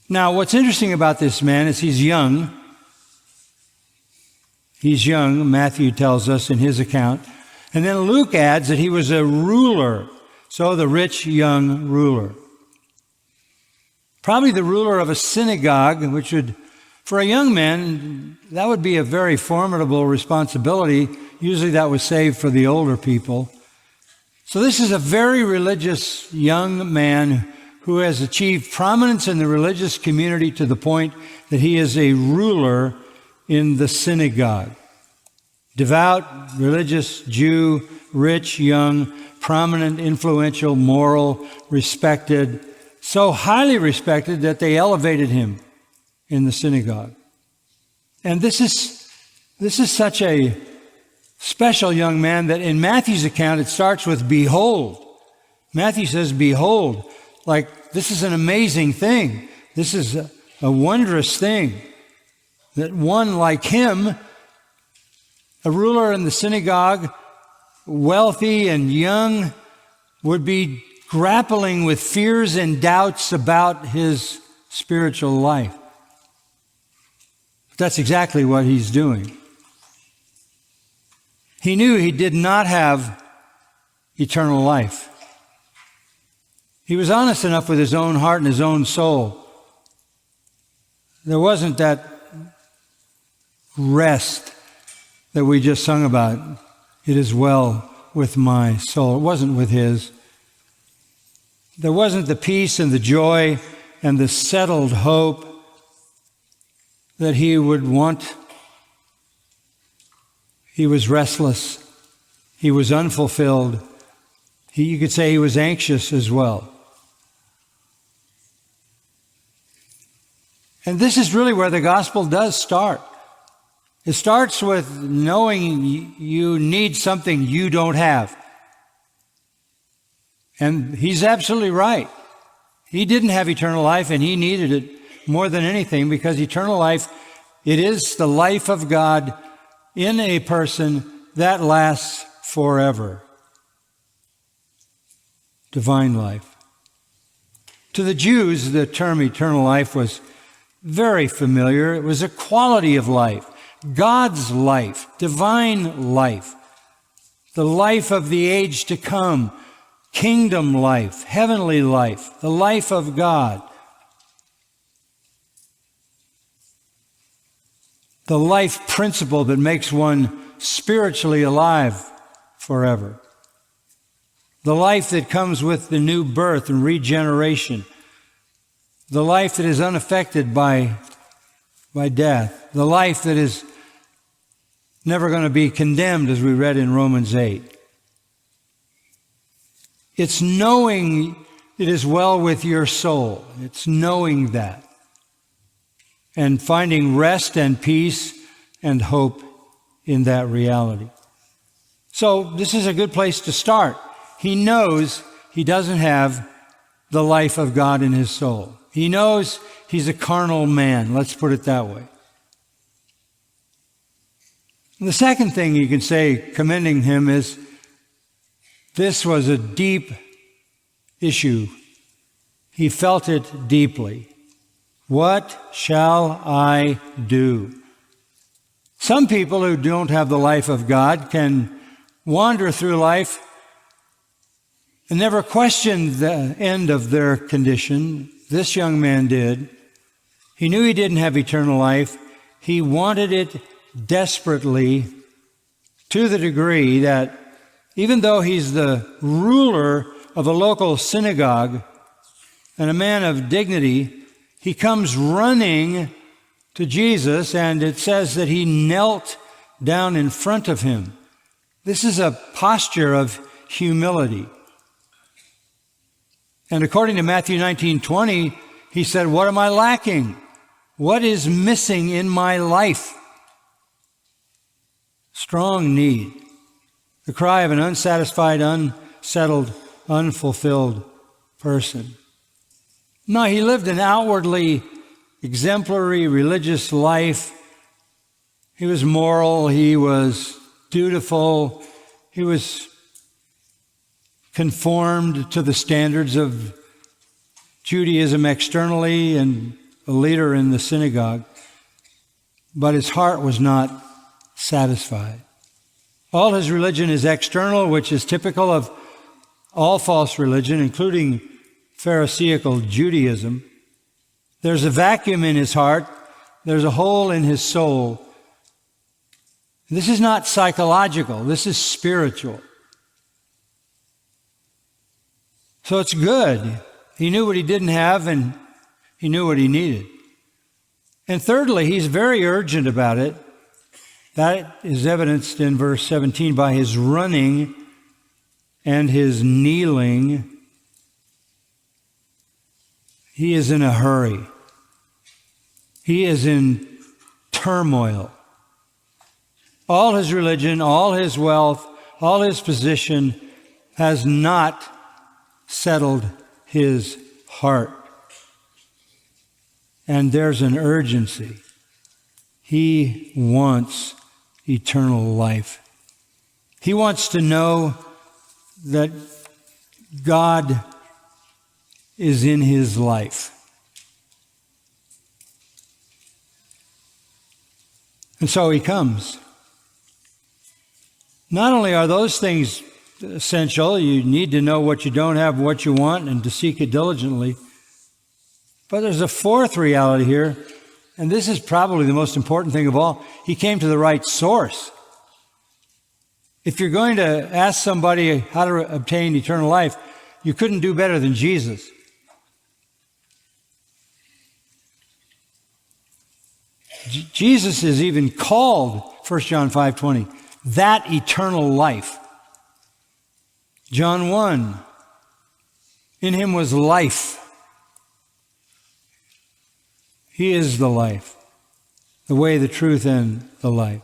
Now, what's interesting about this man is he's young. He's young, Matthew tells us in his account. And then Luke adds that he was a ruler. So the rich young ruler. Probably the ruler of a synagogue, which would, for a young man, that would be a very formidable responsibility. Usually that was saved for the older people. So this is a very religious young man who has achieved prominence in the religious community to the point that he is a ruler in the synagogue. Devout, religious Jew, rich, young, prominent, influential, moral, respected, so highly respected that they elevated him in the synagogue. And this is such a special young man that in Matthew's account it starts with behold. Matthew says behold, like this is an amazing thing. This is a wondrous thing that one like him, a ruler in the synagogue, wealthy and young, would be grappling with fears and doubts about his spiritual life. But that's exactly what he's doing. He knew he did not have eternal life. He was honest enough with his own heart and his own soul. There wasn't that rest that we just sung about. It is well with my soul. It wasn't with his. There wasn't the peace and the joy and the settled hope that he would want. He was restless. He was unfulfilled. You could say he was anxious as well. And this is really where the gospel does start. It starts with knowing you need something you don't have. And he's absolutely right. He didn't have eternal life, and he needed it more than anything, because eternal life, it is the life of God in a person that lasts forever. Divine life. To the Jews, the term eternal life was very familiar. It was a quality of life, God's life, divine life, the life of the age to come, kingdom life, heavenly life, the life of God. The life principle that makes one spiritually alive forever. The life that comes with the new birth and regeneration. The life that is unaffected by death. The life that is never going to be condemned, as we read in Romans 8. It's knowing it is well with your soul. It's knowing that. And finding rest and peace and hope in that reality. So this is a good place to start. He knows he doesn't have the life of God in his soul. He knows he's a carnal man, let's put it that way. And the second thing you can say commending him is this was a deep issue. He felt it deeply. What shall I do? Some people who don't have the life of God can wander through life and never question the end of their condition. This young man did. He knew he didn't have eternal life. He wanted it desperately, to the degree that even though he's the ruler of a local synagogue and a man of dignity, he comes running to Jesus, and it says that he knelt down in front of him. This is a posture of humility. And according to Matthew 19:20, he said, "What am I lacking? What is missing in my life?" Strong need. The cry of an unsatisfied, unsettled, unfulfilled person. No, he lived an outwardly exemplary religious life. He was moral, he was dutiful, he was conformed to the standards of Judaism externally and a leader in the synagogue, but his heart was not satisfied. All his religion is external, which is typical of all false religion, including Pharisaical Judaism. There's a vacuum in his heart. There's a hole in his soul. This is not psychological. This is spiritual. So it's good. He knew what he didn't have, and he knew what he needed. And thirdly, he's very urgent about it. That is evidenced in verse 17 by his running and his kneeling. He is in a hurry. He is in turmoil. All his religion, all his wealth, all his position has not settled his heart. And there's an urgency. He wants eternal life. He wants to know that God is in his life. And so he comes. Not only are those things essential, you need to know what you don't have, what you want, and to seek it diligently. But there's a fourth reality here, and this is probably the most important thing of all. He came to the right source. If you're going to ask somebody how to obtain eternal life, you couldn't do better than Jesus. Jesus is even called, 1 John 5:20, that eternal life. John 1, in him was life. He is the life, the way, the truth, and the life.